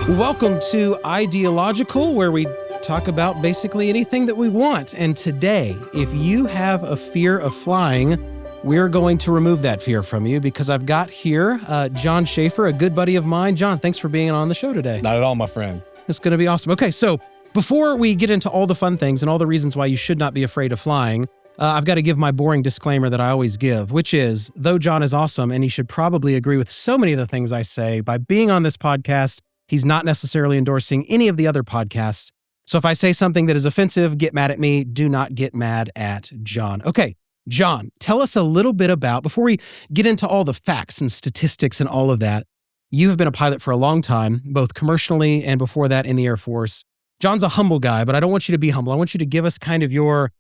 Welcome to Ideological, where we talk about basically anything that we want. And today, if you have a fear of flying, we're going to remove that fear from you because I've got here John Schaefer, a good buddy of mine. John, thanks for being on the show today. Not at all, my friend. It's going to be awesome. Okay, so before we get into all the fun things and all the reasons why you should not be afraid of flying, I've got to give my boring disclaimer that I always give, which is, though John is awesome and he should probably agree with so many of the things I say, by being on this podcast, he's not necessarily endorsing any of the other podcasts. So if I say something that is offensive, get mad at me. Do not get mad at John. Okay, John, tell us a little bit about, before we get into all the facts and statistics and all of that, you have been a pilot for a long time, both commercially and before that in the Air Force. John's a humble guy, but I don't want you to be humble. I want you to give us kind of your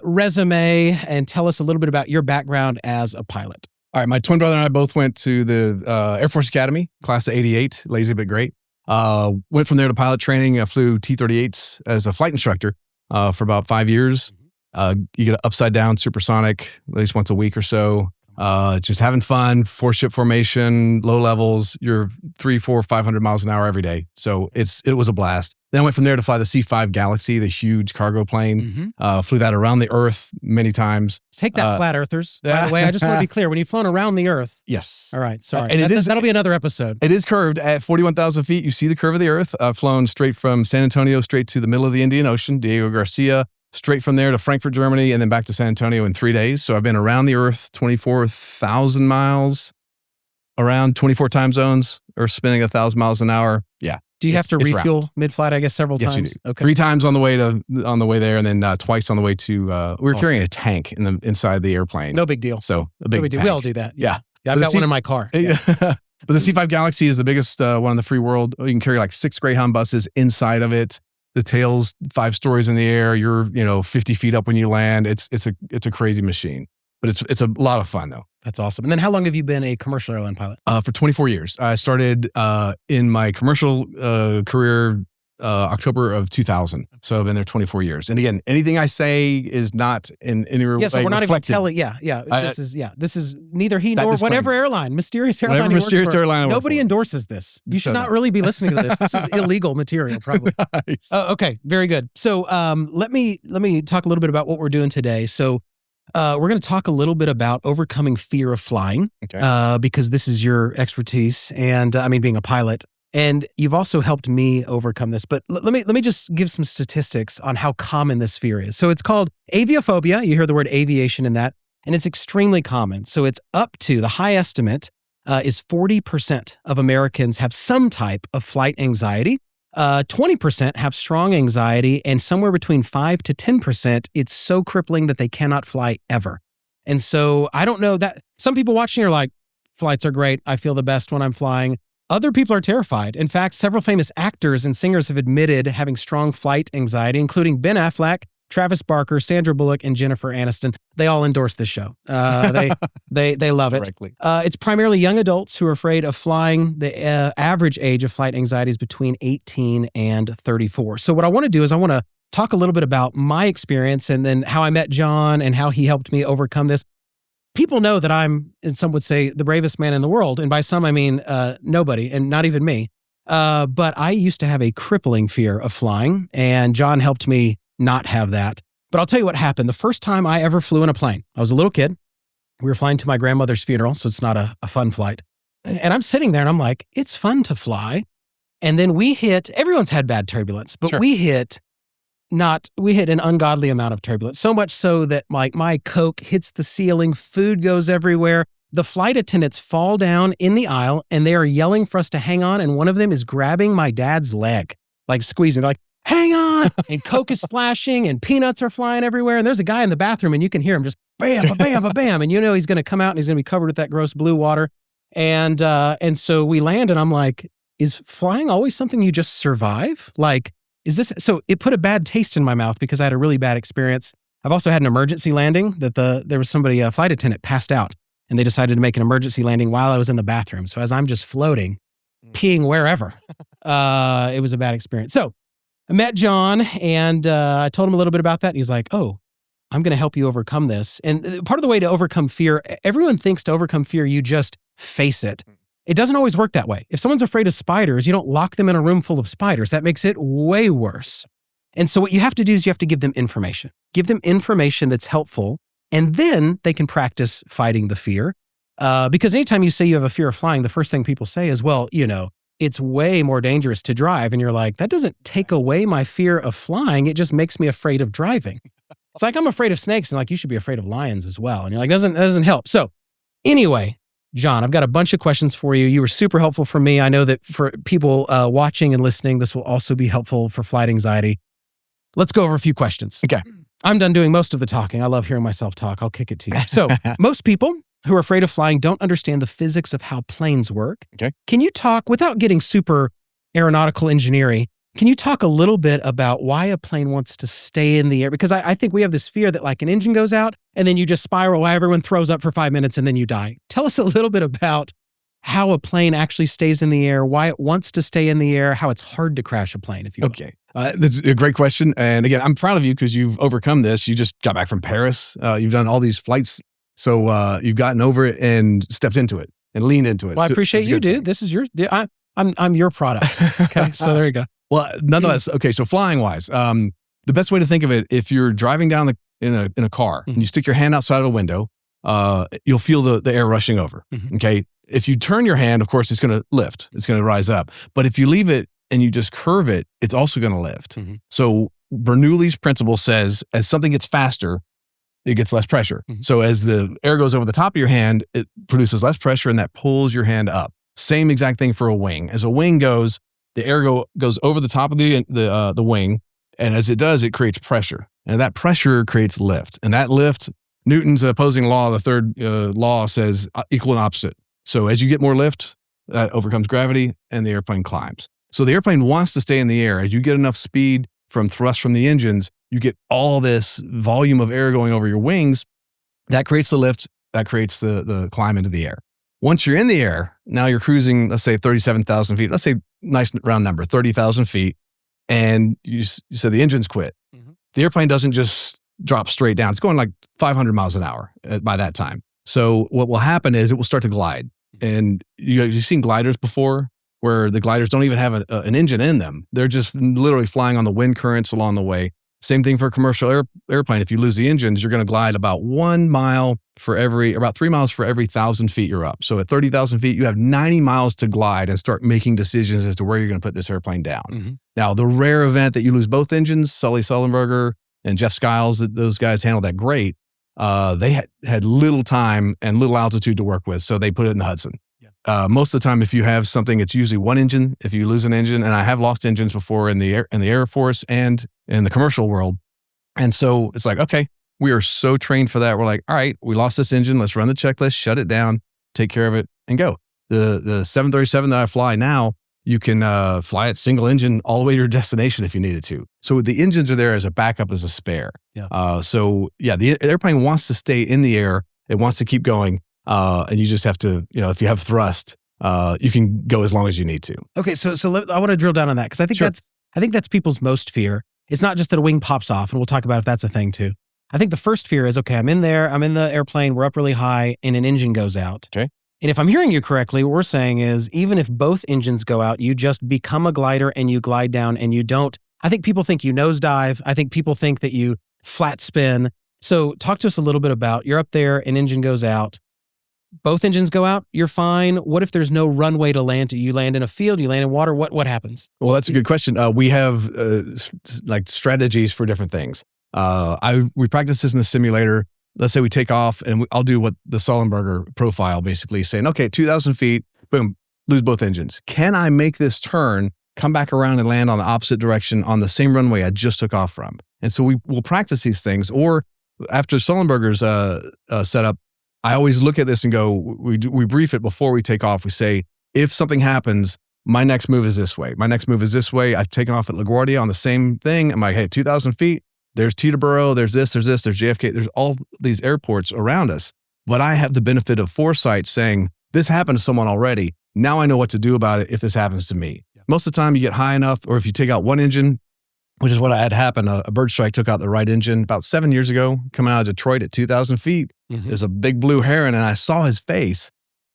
resume and tell us a little bit about your background as a pilot. All right, my twin brother and I both went to the Air Force Academy, class of 88, lazy but great. Went from there to pilot training. I flew T-38s as a flight instructor for about 5 years. You get upside down supersonic at least once a week or so. Just having fun, four-ship formation, low levels. You're 300, 400, 500 miles an hour every day. So it was a blast. Then I went from there to fly the C-5 Galaxy, the huge cargo plane. Flew that around the Earth many times. Take that, flat earthers. By the way, I just want to be clear. When you've flown around the Earth. Yes. All right, sorry. And that'll be another episode. It is curved at 41,000 feet. You see the curve of the Earth. I've flown straight from San Antonio straight to the middle of the Indian Ocean, Diego Garcia, straight from there to Frankfurt, Germany, and then back to San Antonio in 3 days. So I've been around the Earth 24,000 miles, around 24 time zones, Earth spinning 1,000 miles an hour. Yeah. Do you have to refuel mid-flight, I guess, several times? Yes, you do. Okay. 3 times on the way there, and then twice on the way to, we were carrying a tank inside the airplane. No big deal. So a big tank. We all do that. Yeah. I've got one in my car. Yeah. But the C-5 Galaxy is the biggest one in the free world. You can carry like 6 Greyhound buses inside of it. The tail's 5 stories in the air. You're 50 feet up when you land. It's a crazy machine, but it's a lot of fun though. That's awesome. And then how long have you been a commercial airline pilot? For 24 years. I started in my commercial career October of 2000. So I've been there 24 years. And again, anything I say is not in any way. Yeah, so we're not reflected. even telling. This is neither he nor whatever airline, mysterious airline. Whatever mysterious airline. Nobody endorses this. You should not really be listening to this. This is illegal material, probably. Nice. Okay, very good. So let me talk a little bit about what we're doing today. So we're going to talk a little bit about overcoming fear of flying, because this is your expertise, and being a pilot. And you've also helped me overcome this. But let me just give some statistics on how common this fear is. So it's called aviophobia. You hear the word aviation in that, and it's extremely common. So it's up to, the high estimate is 40% of Americans have some type of flight anxiety. 20% have strong anxiety, and somewhere between 5 to 10%, it's so crippling that they cannot fly ever. And so I don't know that some people watching are like, flights are great. I feel the best when I'm flying. Other people are terrified. In fact, several famous actors and singers have admitted having strong flight anxiety, including Ben Affleck, Travis Barker, Sandra Bullock, and Jennifer Aniston. They all endorse this show. They love it. It's primarily young adults who are afraid of flying. The average age of flight anxiety is between 18 and 34. So what I want to do is I want to talk a little bit about my experience and then how I met John and how he helped me overcome this. People know that I'm, and some would say, the bravest man in the world. And by some, I mean nobody, and not even me. But I used to have a crippling fear of flying, and John helped me not have that. But I'll tell you what happened. The first time I ever flew in a plane, I was a little kid. We were flying to my grandmother's funeral, so it's not a fun flight. And I'm sitting there, and I'm like, it's fun to fly. And then everyone's had bad turbulence, but we hit an ungodly amount of turbulence, so much so that my Coke hits the ceiling, food goes everywhere. The flight attendants fall down in the aisle and they are yelling for us to hang on. And one of them is grabbing my dad's leg, like squeezing, like, hang on. And Coke is splashing and peanuts are flying everywhere. And there's a guy in the bathroom and you can hear him just bam, bam, bam. And he's going to come out and he's going to be covered with that gross blue water. And so we land and I'm like, is flying always something you just survive? Like, so it put a bad taste in my mouth because I had a really bad experience. I've also had an emergency landing that there was a flight attendant passed out and they decided to make an emergency landing while I was in the bathroom. So as I'm just floating, peeing wherever, it was a bad experience. So I met John and I told him a little bit about that. And he's like, oh, I'm going to help you overcome this. And part of the way to overcome fear, everyone thinks to overcome fear, you just face it. It doesn't always work that way. If someone's afraid of spiders, you don't lock them in a room full of spiders. That makes it way worse. And so what you have to do is you have to give them information. Give them information that's helpful, and then they can practice fighting the fear. Because anytime you say you have a fear of flying, the first thing people say is, well, it's way more dangerous to drive. And you're like, that doesn't take away my fear of flying. It just makes me afraid of driving. It's like, I'm afraid of snakes, and like, you should be afraid of lions as well. And you're like, that doesn't help. So anyway, John, I've got a bunch of questions for you. You were super helpful for me. I know that for people watching and listening, this will also be helpful for flight anxiety. Let's go over a few questions. Okay. I'm done doing most of the talking. I love hearing myself talk. I'll kick it to you. So most people who are afraid of flying don't understand the physics of how planes work. Okay. Can you talk, without getting super aeronautical engineering, can you talk a little bit about why a plane wants to stay in the air? Because I think we have this fear that like an engine goes out and then you just spiral while everyone throws up for 5 minutes and then you die. Tell us a little bit about how a plane actually stays in the air, why it wants to stay in the air, how it's hard to crash a plane, if you will. Okay. That's a great question. And again, I'm proud of you because you've overcome this. You just got back from Paris. You've done all these flights. So you've gotten over it and stepped into it and leaned into it. Well, I appreciate you, dude. This is your, I'm your product. Okay. So there you go. Well, nonetheless, okay. So flying wise, the best way to think of it, if you're driving down in a car and you stick your hand outside of a window, you'll feel the air rushing over. Okay. If you turn your hand, of course, it's going to lift. It's going to rise up. But if you leave it and you just curve it, it's also going to lift. So Bernoulli's principle says as something gets faster, it gets less pressure. So as the air goes over the top of your hand, it produces less pressure and that pulls your hand up. Same exact thing for a wing. As a wing goes, the air goes over the top of the wing. And as it does, it creates pressure. And that pressure creates lift. And that lift, Newton's opposing law, the third law says equal and opposite. So as you get more lift, that overcomes gravity and the airplane climbs. So the airplane wants to stay in the air. As you get enough speed from thrust from the engines, you get all this volume of air going over your wings. That creates the lift. That creates the climb into the air. Once you're in the air, now you're cruising, let's say 37,000 feet. Let's say nice round number, 30,000 feet. And you said the engines quit. The airplane doesn't just drop straight down. It's going like 500 miles an hour by that time. So what will happen is it will start to glide. And you've seen gliders before where the gliders don't even have an engine in them. They're just literally flying on the wind currents along the way. Same thing for a commercial airplane. If you lose the engines, you're going to glide about about 3 miles for every 1,000 feet you're up. So at 30,000 feet, you have 90 miles to glide and start making decisions as to where you're going to put this airplane down. Now, the rare event that you lose both engines, Sully Sullenberger and Jeff Skiles, those guys handled that great. They had little time and little altitude to work with, so they put it in the Hudson. Most of the time, if you have something, it's usually one engine. If you lose an engine, and I have lost engines before in the Air Force and in the commercial world, and so it's like, okay, we are so trained for that. We're like, all right, we lost this engine. Let's run the checklist, shut it down, take care of it, and go. The 737 that I fly now, you can fly it single engine all the way to your destination if you needed to. So the engines are there as a backup, as a spare. The airplane wants to stay in the air. It wants to keep going. And you just have to, if you have thrust, you can go as long as you need to. Okay, so I want to drill down on that because I think that's people's most fear. It's not just that a wing pops off, and we'll talk about if that's a thing too. I think the first fear is, okay, I'm in the airplane, we're up really high, and an engine goes out. Okay. And if I'm hearing you correctly, what we're saying is even if both engines go out, you just become a glider and you glide down and you don't. I think people think you nosedive. I think people think that you flat spin. So talk to us a little bit about, you're up there, an engine goes out. Both engines go out, you're fine. What if there's no runway to land? You land in a field, you land in water, what happens? Well, that's a good question. We have like strategies for different things. We practice this in the simulator. Let's say we take off and I'll do what the Sullenberger profile basically saying, okay, 2,000 feet, boom, lose both engines. Can I make this turn, come back around and land on the opposite direction on the same runway I just took off from? And so we'll practice these things. Or after Sullenberger's setup, I always look at this and go, we brief it before we take off. We say, if something happens, my next move is this way. My next move is this way. I've taken off at LaGuardia on the same thing. I'm like, hey, 2,000 feet, there's Teterboro, there's this, there's JFK, there's all these airports around us. But I have the benefit of foresight saying, this happened to someone already. Now I know what to do about it if this happens to me. Yeah. Most of the time you get high enough, or if you take out one engine, which is what had happened. A bird strike took out the right engine about 7 years ago, coming out of Detroit at 2,000 feet. There's a big blue heron, and I saw his face.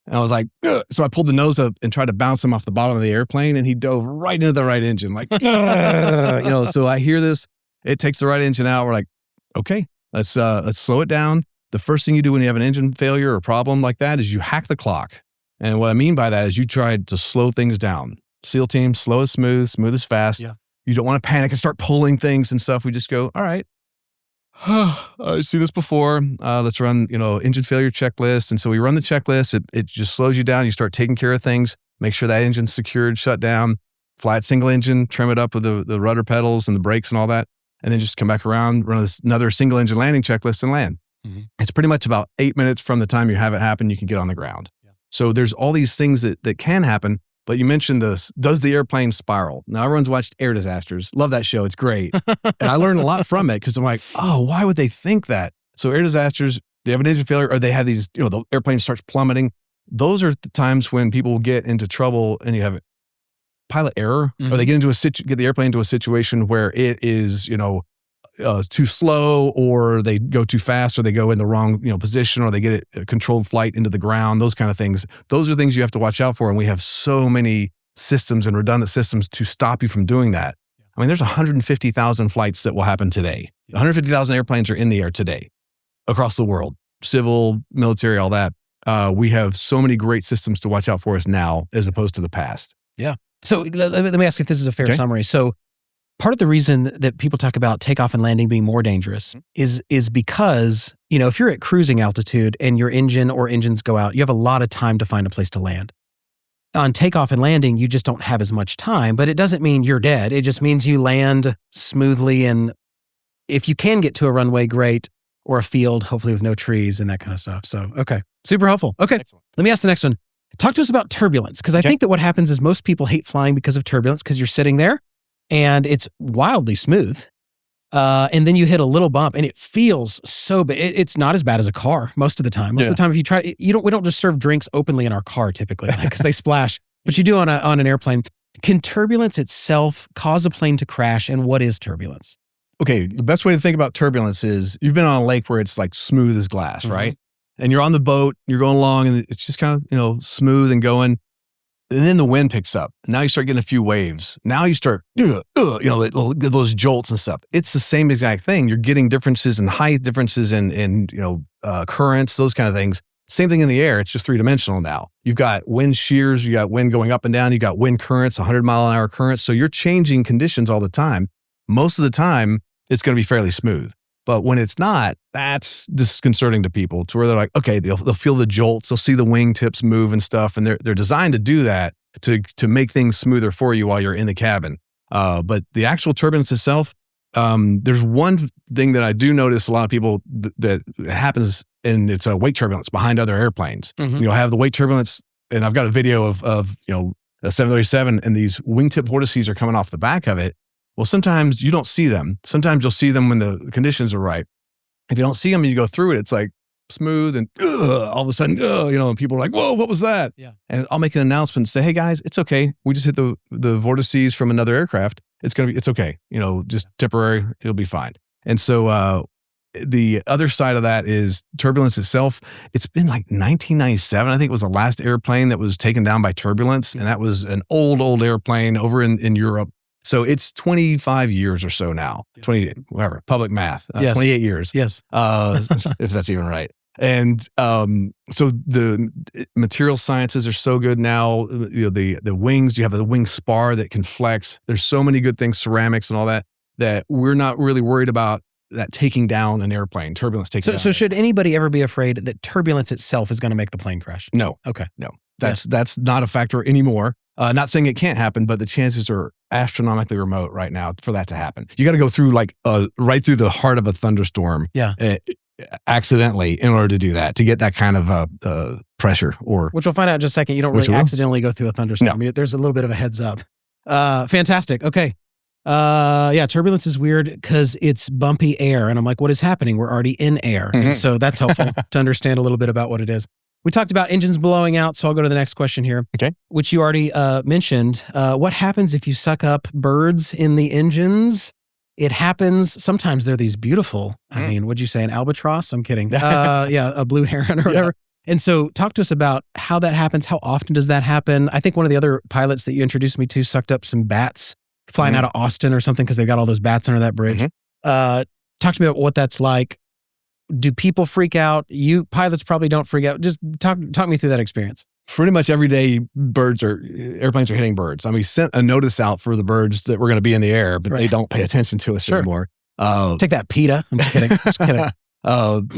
And I was like, ugh. So I pulled the nose up and tried to bounce him off the bottom of the airplane, and he dove right into the right engine. Like, so I hear this. It takes the right engine out. We're like, okay, let's slow it down. The first thing you do when you have an engine failure or problem like that is you hack the clock. And what I mean by that is you try to slow things down. SEAL team, slow as smooth as fast. Yeah. You don't want to panic and start pulling things and stuff. We just go, all right. I've seen this before. Let's run, engine failure checklist. And so we run the checklist. It just slows you down. You start taking care of things. Make sure that engine's secured, shut down, flat single engine, trim it up with the rudder pedals and the brakes and all that. And then just come back around, run another single engine landing checklist and land. Mm-hmm. It's pretty much about 8 minutes from the time you have it happen, you can get on the ground. Yeah. So there's all these things that can happen. But you mentioned this, does the airplane spiral? Now, everyone's watched Air Disasters. Love that show. It's great. And I learned a lot from it because I'm like, oh, why would they think that? So Air Disasters, they have an engine failure or they have these, the airplane starts plummeting. Those are the times when people will get into trouble and you have pilot error, or they get the airplane into a situation where it is, too slow, or they go too fast, or they go in the wrong, position, or they get a controlled flight into the ground, those kind of things. Those are things you have to watch out for. And we have so many systems and redundant systems to stop you from doing that. I mean, there's 150,000 flights that will happen today. 150,000 airplanes are in the air today across the world, civil, military, all that. We have so many great systems to watch out for us now as opposed to the past. Yeah. So let me ask if this is a fair summary. So part of the reason that people talk about takeoff and landing being more dangerous is because, if you're at cruising altitude and your engine or engines go out, you have a lot of time to find a place to land. On takeoff and landing, you just don't have as much time, but it doesn't mean you're dead. It just means you land smoothly. And if you can get to a runway, great, or a field, hopefully with no trees and that kind of stuff. So, okay. Super helpful. Okay. Excellent. Let me ask the next one. Talk to us about turbulence, because I think that what happens is most people hate flying because of turbulence, because you're sitting there and it's wildly smooth. And then you hit a little bump and it feels so bad. It's not as bad as a car most of the time. Most of the time, if you try, we don't just serve drinks openly in our car typically because they splash, but you do on an airplane. Can turbulence itself cause a plane to crash? And what is turbulence? Okay. The best way to think about turbulence is you've been on a lake where it's like smooth as glass, right? And you're on the boat, you're going along and it's just kind of, smooth and going. And then the wind picks up. Now you start getting a few waves. Now you start, those jolts and stuff. It's the same exact thing. You're getting differences in height, differences in currents, those kind of things. Same thing in the air. It's just three-dimensional now. You've got wind shears, you got wind going up and down, you got wind currents, 100-mile-an-hour currents. So you're changing conditions all the time. Most of the time, it's going to be fairly smooth. But when it's not, that's disconcerting to people to where they're like, okay, they'll feel the jolts, they'll see the wingtips move and stuff. And they're designed to do that to make things smoother for you while you're in the cabin. But the actual turbulence itself, there's one thing that I do notice a lot of people that happens, and it's a weight turbulence behind other airplanes. You'll have the weight turbulence, and I've got a video of a 737 and these wingtip vortices are coming off the back of it. Well, sometimes you don't see them. Sometimes you'll see them when the conditions are right. If you don't see them and you go through it, it's like smooth and all of a sudden, and people are like, whoa, what was that? Yeah. And I'll make an announcement and say, hey guys, it's okay. We just hit the vortices from another aircraft. It's okay. Just temporary. It'll be fine. And so the other side of that is turbulence itself. It's been like 1997. I think it was the last airplane that was taken down by turbulence. And that was an old airplane over in Europe. So it's 25 years or so now, 20, whatever, public math, 28 years. Yes. If that's even right. And so the material sciences are so good now. The wings, you have the wing spar that can flex. There's so many good things, ceramics and all that we're not really worried about that taking down an airplane, turbulence taking down. So should anybody ever be afraid that turbulence itself is going to make the plane crash? No. Okay. No. That's not a factor anymore. Not saying it can't happen, but the chances are astronomically remote right now for that to happen. You got to go through right through the heart of a thunderstorm accidentally in order to do that, to get that kind of pressure. Which we'll find out in just a second. You don't really accidentally go through a thunderstorm. No. There's a little bit of a heads up. Fantastic. Okay. Turbulence is weird because it's bumpy air. And I'm like, what is happening? We're already in air. And so that's helpful to understand a little bit about what it is. We talked about engines blowing out, so I'll go to the next question here, which you already mentioned. What happens if you suck up birds in the engines? It happens. Sometimes they're these beautiful, I mean, what'd you say, an albatross? I'm kidding. A blue heron or whatever. And so talk to us about how that happens. How often does that happen? I think one of the other pilots that you introduced me to sucked up some bats flying out of Austin or something because they've got all those bats under that bridge. Talk to me about what that's like. Do people freak out? You pilots probably don't freak out. Just talk me through that experience. Pretty much every day, airplanes are hitting birds. I mean, we sent a notice out for the birds that were going to be in the air, but they don't pay attention to us anymore. Take that, PETA. I'm just kidding. Just kidding.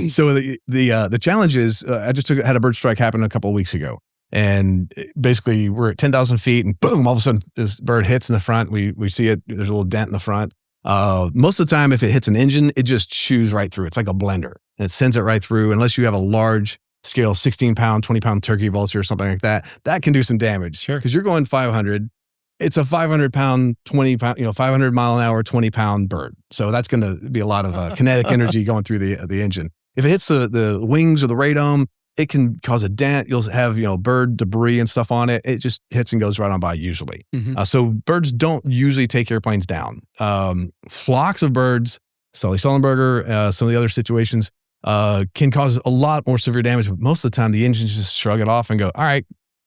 So the challenge is, I just had a bird strike happen a couple of weeks ago, and basically we're at 10,000 feet, and boom! All of a sudden, this bird hits in the front. We see it. There's a little dent in the front. Most of the time, if it hits an engine, it just chews right through. It's like a blender. It sends it right through. Unless you have a large scale, 16-pound, 20-pound turkey vulture or something like that, that can do some damage. Sure. Because you're going 500. It's a 500-pound, 20-pound, 500 mile an hour, 20-pound bird. So that's going to be a lot of kinetic energy going through the engine. If it hits the wings or the radome, it can cause a dent. You'll have bird debris and stuff on it. It just hits and goes right on by usually. So birds don't usually take airplanes down. Flocks of birds, Sully Sullenberger, some of the other situations, can cause a lot more severe damage, but most of the time the engines just shrug it off and go, all right,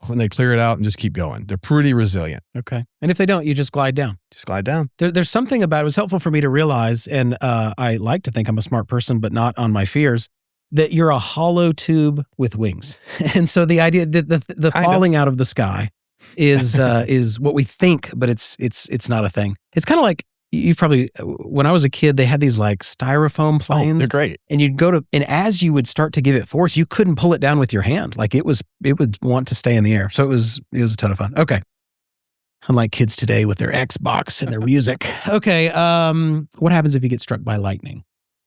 when they clear it out and just keep going. They're pretty resilient. Okay. And if they don't, you just glide down. Just glide down. There's something about it was helpful for me to realize, and I like to think I'm a smart person, but not on my fears, that you're a hollow tube with wings. And so the idea that the falling out of the sky is what we think, but it's not a thing. It's kind of like, you probably, when I was a kid, they had these like styrofoam planes. Oh, they're great. And you'd and as you would start to give it force, you couldn't pull it down with your hand. Like it would want to stay in the air. So it was a ton of fun. Okay. Unlike kids today with their Xbox and their music. Okay. What happens if you get struck by lightning?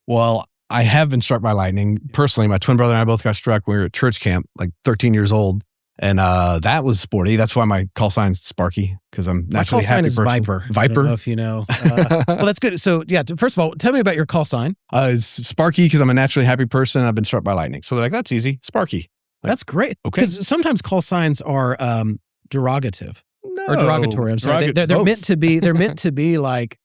Well, I have been struck by lightning. Personally, my twin brother and I both got struck when we were at church camp, like 13 years old. And that was sporty. That's why my call sign's Sparky, because I'm naturally a happy person. My call sign is Viper. Viper? I don't know if you know. Well, that's good. So yeah, first of all, tell me about your call sign. It's Sparky because I'm a naturally happy person. I've been struck by lightning. So they're like, that's easy. Sparky. Like, that's great. Okay. Because sometimes call signs are derogative. No. Or derogatory. I'm sorry. They're meant to be. They're meant to be like,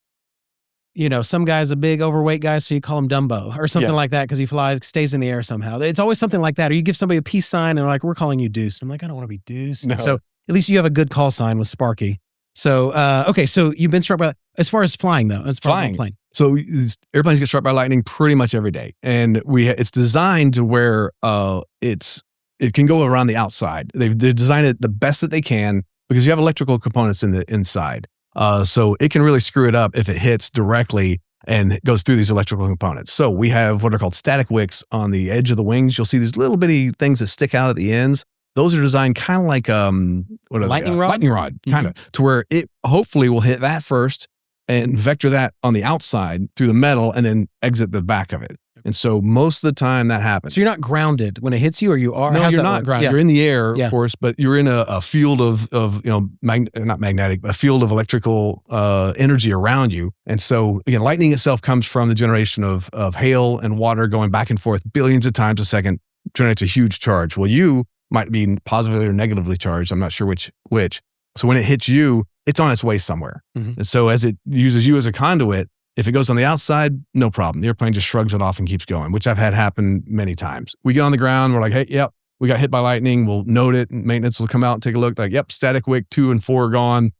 some guy's a big overweight guy, so you call him Dumbo or something like that because he stays in the air somehow. It's always something like that. Or you give somebody a peace sign and they're like, we're calling you Deuce. I'm like, I don't want to be Deuce. No. So at least you have a good call sign with Sparky. So, okay. So you've been struck by, as far as flying though, as plane. So airplanes get struck by lightning pretty much every day. And it's designed to where it can go around the outside. They've designed it the best that they can because you have electrical components in the inside. So it can really screw it up if it hits directly and goes through these electrical components. So we have what are called static wicks on the edge of the wings. You'll see these little bitty things that stick out at the ends. Those are designed kind of like lightning rod? Lightning rod, kind of, to where it hopefully will hit that first and vector that on the outside through the metal and then exit the back of it. And so most of the time that happens. So you're not grounded when it hits you, or you are? No, you're not grounded. Yeah. You're in the air, of course, but you're in a field of not magnetic, but a field of electrical energy around you. And so again, lightning itself comes from the generation of hail and water going back and forth billions of times a second, generates a huge charge. Well, you might be positively or negatively charged. I'm not sure which. So when it hits you, it's on its way somewhere. Mm-hmm. And so as it uses you as a conduit, if it goes on the outside, no problem. The airplane just shrugs it off and keeps going, which I've had happen many times. We get on the ground, we're like, hey, yep, we got hit by lightning. We'll note it. Maintenance will come out and take a look. Like, yep, static wick 2 and 4 are gone.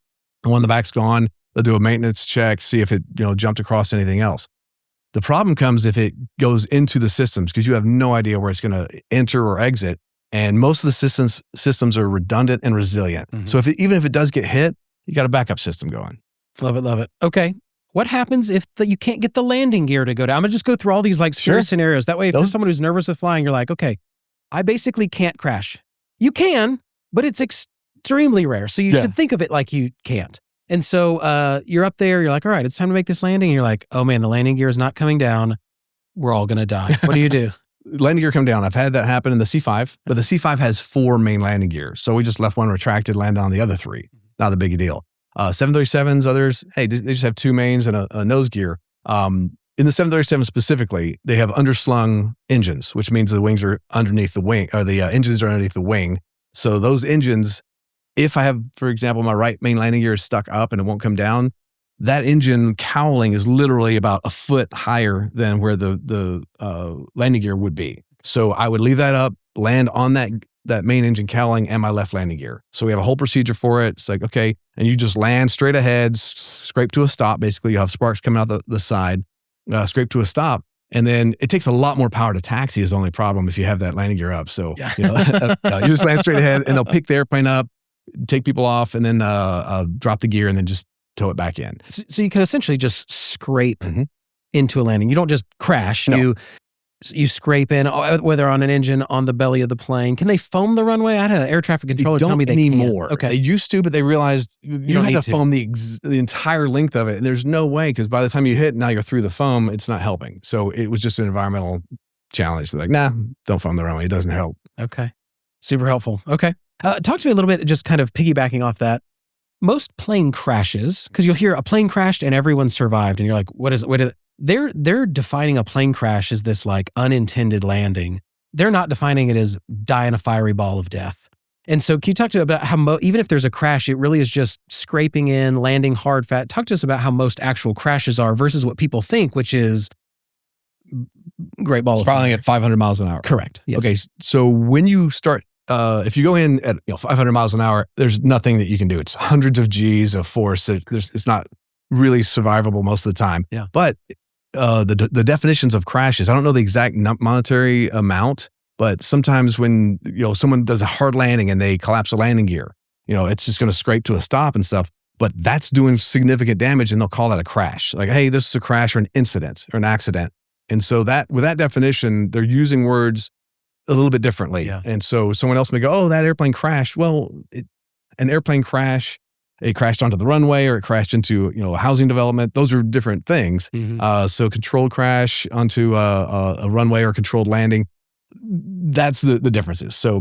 The one in the back's gone. They'll do a maintenance check, see if it jumped across anything else. The problem comes if it goes into the systems because you have no idea where it's going to enter or exit. And most of the systems are redundant and resilient. Mm-hmm. So even if it does get hit, you got a backup system going. Love it, love it. Okay. What happens if you can't get the landing gear to go down? I'm going to just go through all these like scary scenarios. That way, if you're someone who's nervous with flying, you're like, okay, I basically can't crash. You can, but it's extremely rare. So you should think of it like you can't. And so you're up there, you're like, all right, it's time to make this landing. And you're like, oh man, the landing gear is not coming down. We're all going to die. What do you do? Landing gear come down. I've had that happen in the C5, but the C5 has 4 main landing gears. So we just left one retracted, landed on the other 3. Not a big deal. 737s, others, hey, they just have 2 mains and a nose gear. In the 737 specifically, they have underslung engines, which means the wings are underneath the wing, or the engines are underneath the wing. So those engines, if I have, for example, my right main landing gear is stuck up and it won't come down, that engine cowling is literally about a foot higher than where the landing gear would be. So I would leave that up. land on that main engine cowling and my left landing gear. So we have a whole procedure for it. It's like, okay, and you just land straight ahead, scrape to a stop. Basically, you have sparks coming out the side, scrape to a stop. And then it takes a lot more power to taxi is the only problem if you have that landing gear up. So you just land straight ahead and they'll pick the airplane up, take people off, and then drop the gear and then just tow it back in. So you can essentially just scrape into a landing. You don't just crash. No. You scrape in, whether on an engine, on the belly of the plane. Can they foam the runway? I had an air traffic controller tell me they anymore. can't. Okay. They used to, but they realized you don't have to foam the entire length of it. And there's no way, because by the time you hit, now you're through the foam, it's not helping. So it was just an environmental challenge. They're like, nah, don't foam the runway. It doesn't help. Okay. Super helpful. Okay. Talk to me a little bit, just kind of piggybacking off that. Most plane crashes, because you'll hear a plane crashed and everyone survived. And you're like, what is it? They're defining a plane crash as this like unintended landing. They're not defining it as die in a fiery ball of death. And so can you talk to us about how even if there's a crash, it really is just scraping in, landing hard, fat. Talk to us about how most actual crashes are versus what people think, which is great ball of fire. Spiraling at 500 miles an hour. Correct. Yes. Okay, so when you start, if you go in at 500 miles an hour, there's nothing that you can do. It's hundreds of G's of force. It's not really survivable most of the time. Yeah. But the definitions of crashes, I don't know the exact monetary amount, but sometimes when someone does a hard landing and they collapse a landing gear, it's just going to scrape to a stop and stuff. But that's doing significant damage, and they'll call that a crash. Like, hey, this is a crash or an incident or an accident. And so that with that definition, they're using words a little bit differently. Yeah. And so someone else may go, oh, that airplane crashed. Well, an airplane crash, it crashed onto the runway or it crashed into a housing development. Those are different things. So controlled crash onto a runway or controlled landing, that's the differences. So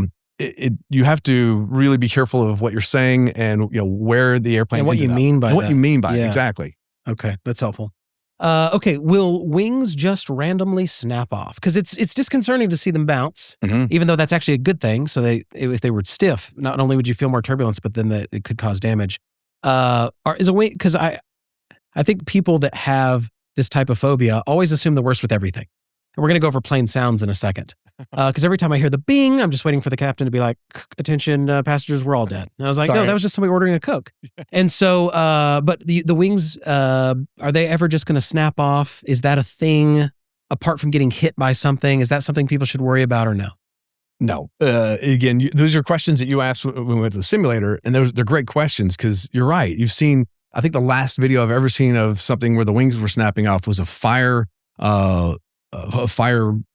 you have to really be careful of what you're saying and where the airplane and what you mean by what you mean by it. Exactly. Okay, that's helpful. Okay, will wings just randomly snap off? Because it's disconcerting to see them bounce, even though that's actually a good thing. So if they were stiff, not only would you feel more turbulence, but then it could cause damage. Is a wing, because I think people that have this type of phobia always assume the worst with everything. And we're going to go over plane sounds in a second. Because every time I hear the bing, I'm just waiting for the captain to be like, attention, passengers, we're all dead. And I was like, Sorry. no, that was just somebody ordering a Coke. And so, but the wings, are they ever just going to snap off? Is that a thing apart from getting hit by something? Is that something people should worry about or no? No. Again, those are questions that you asked when we went to the simulator, and they're great questions because you're right. You've seen, I think the last video I've ever seen of something where the wings were snapping off was a fire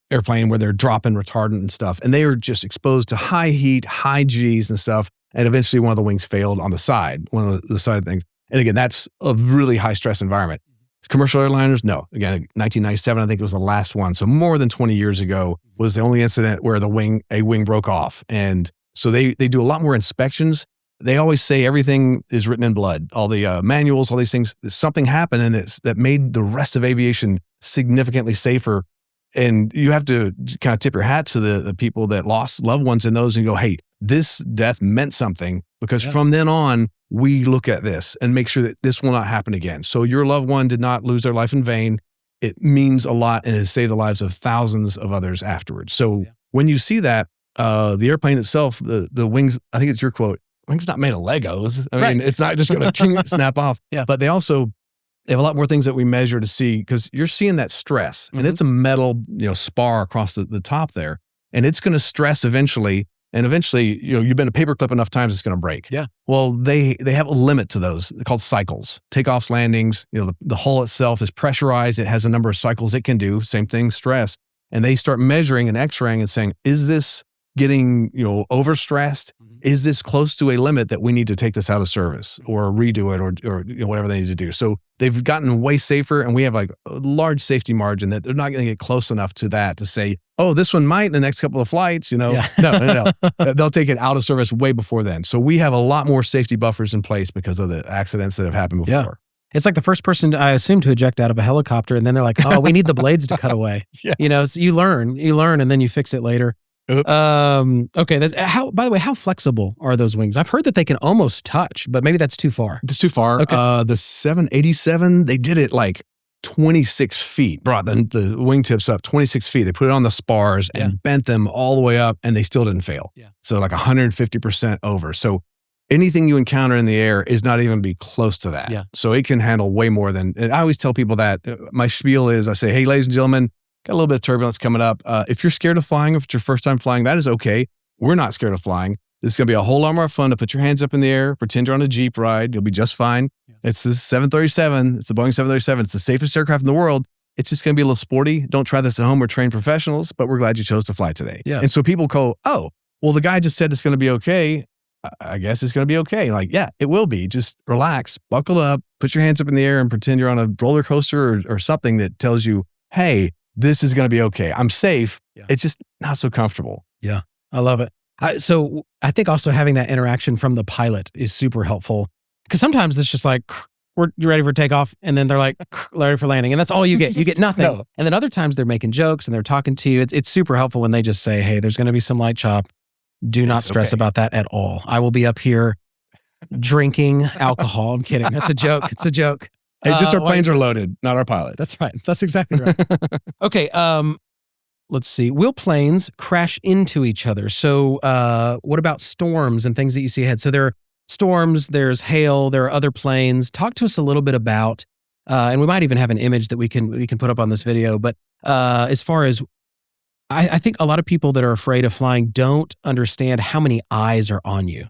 airplane where they're dropping retardant and stuff, and they are just exposed to high heat, high G's and stuff, and eventually one of the wings failed on the side, one of the side things. And again, that's a really high stress environment. Commercial airliners, no. Again, 1997, I think it was the last one. So more than 20 years ago was the only incident where a wing broke off. And so they do a lot more inspections. They always say everything is written in blood. All the manuals, all these things, something happened and that made the rest of aviation significantly safer. And you have to kind of tip your hat to the people that lost loved ones in those and go, hey, this death meant something, because from then on, we look at this and make sure that this will not happen again. So your loved one did not lose their life in vain. It means a lot and has saved the lives of thousands of others afterwards. So when you see that, the airplane itself, the wings, I think it's your quote, wings not made of Legos. I mean, it's not just going to snap off. But they have a lot more things that we measure to see, because you're seeing that stress and it's a metal, spar across the top there, and it's going to stress eventually. And eventually, you've been a paperclip enough times, it's going to break. Yeah. Well, they have a limit to those. They're called cycles, takeoffs, landings. The hull itself is pressurized. It has a number of cycles it can do. Same thing, stress. And they start measuring and x-raying and saying, is this getting, overstressed? Is this close to a limit that we need to take this out of service or redo it or whatever they need to do? So they've gotten way safer, and we have like a large safety margin that they're not going to get close enough to that to say, oh, this one might in the next couple of flights, No. They'll take it out of service way before then. So we have a lot more safety buffers in place because of the accidents that have happened before. Yeah. It's like the first person, I assume, to eject out of a helicopter, and then they're like, oh, we need the blades to cut away. So you learn, and then you fix it later. Okay. By the way, how flexible are those wings? I've heard that they can almost touch, but maybe that's too far. It's too far. Okay. The 787, they did it like 26 feet, brought the wingtips up 26 feet. They put it on the spars and bent them all the way up, and they still didn't fail. Yeah. So like 150% over. So anything you encounter in the air is not even be close to that. Yeah. So it can handle way more than, and I always tell people that my spiel is, I say, hey, ladies and gentlemen, got a little bit of turbulence coming up. If you're scared of flying, if it's your first time flying, that is okay. We're not scared of flying. This is going to be a whole lot more fun to put your hands up in the air, pretend you're on a Jeep ride. You'll be just fine. Yeah. It's the 737. It's the Boeing 737. It's the safest aircraft in the world. It's just going to be a little sporty. Don't try this at home. We're trained professionals, but we're glad you chose to fly today. Yeah. And so people go, oh, well, the guy just said it's going to be okay. I guess it's going to be okay. Like, yeah, it will be. Just relax, buckle up, put your hands up in the air and pretend you're on a roller coaster or something that tells you, hey, this is going to be okay. I'm safe. Yeah. It's just not so comfortable. Yeah, I love it. So I think also having that interaction from the pilot is super helpful, because sometimes it's just like, you're ready for takeoff, and then they're like, ready for landing, and that's all you get. You get nothing. No. And then other times they're making jokes and they're talking to you. It's super helpful when they just say, hey, there's going to be some light chop. Do not stress about that at all. I will be up here drinking alcohol. I'm kidding. That's a joke. It's a joke. Hey, just our planes are loaded, not our pilots. That's right. That's exactly right. Okay. Let's see. Will planes crash into each other? So what about storms and things that you see ahead? So there are storms, there's hail, there are other planes. Talk to us a little bit about, and we might even have an image that we can put up on this video, but as far as, I think a lot of people that are afraid of flying don't understand how many eyes are on you.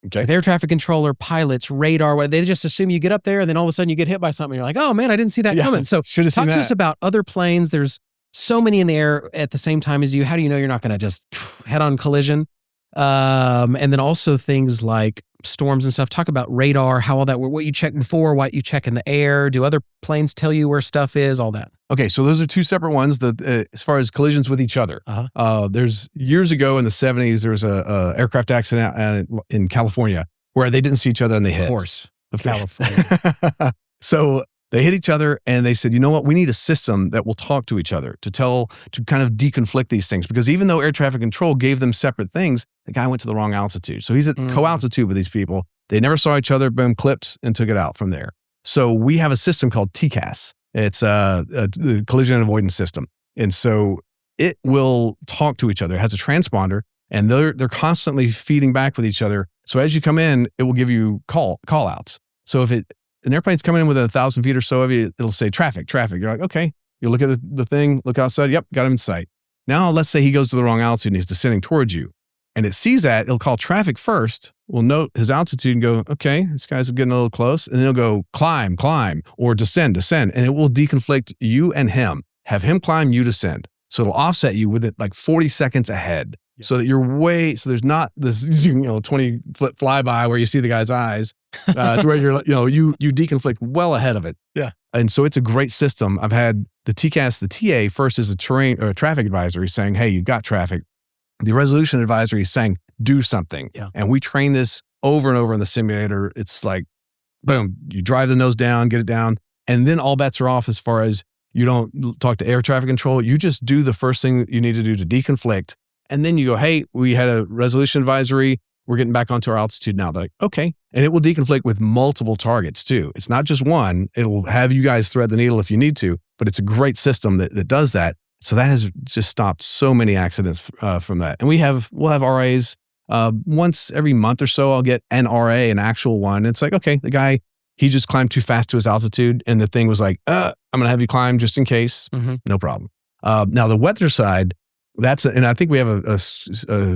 Okay. Like air traffic controller, pilots, radar, they just assume you get up there and then all of a sudden you get hit by something. You're like, oh man, I didn't see that coming. So talk to us about other planes. There's so many in the air at the same time as you. How do you know you're not going to just head-on collision? And then also things like storms and stuff. Talk about radar, how all that, what you check before, what you check in the air. Do other planes tell you where stuff is, all that? Okay, so those are two separate ones. As far as collisions with each other, there's years ago in the 70s, there was a aircraft accident in California where they didn't see each other and they hit. Of course, California. So they hit each other and they said, you know what? We need a system that will talk to each other to kind of deconflict these things. Because even though air traffic control gave them separate things, the guy went to the wrong altitude. So he's at co-altitude with these people. They never saw each other, boom, clipped and took it out from there. So we have a system called TCAS. It's a collision and avoidance system. And so it will talk to each other. It has a transponder and they're constantly feeding back with each other. So as you come in, it will give you call outs. So if an airplane's coming in within 1,000 feet or so of you, it'll say traffic. You're like, okay. You look at the thing, look outside. Yep, got him in sight. Now, let's say he goes to the wrong altitude and he's descending towards you. And it sees that, it'll call traffic first. We'll note his altitude and go, okay, this guy's getting a little close. And then it'll go climb, or descend. And it will deconflict you and him. Have him climb, you descend. So it'll offset you with it like 40 seconds ahead. Yeah. So that you're so there's not this 20-foot flyby where you see the guy's eyes to where you deconflict well ahead of it. Yeah. And so it's a great system. I've had the TCAS, the TA first is a traffic advisory saying, hey, you've got traffic. The resolution advisory is saying, do something. Yeah. And we train this over and over in the simulator. It's like, boom, you drive the nose down, get it down. And then all bets are off as far as you don't talk to air traffic control. You just do the first thing that you need to do to deconflict. And then you go, hey, we had a resolution advisory. We're getting back onto our altitude now. They're like, okay. And it will deconflict with multiple targets too. It's not just one. It will have you guys thread the needle if you need to, but it's a great system that does that. So that has just stopped so many accidents from that. And we'll have RAs once every month or so. I'll get an RA, an actual one. It's like, okay, the guy, he just climbed too fast to his altitude. And the thing was like, I'm going to have you climb just in case. Mm-hmm. No problem. Now the weather side, and I think we have a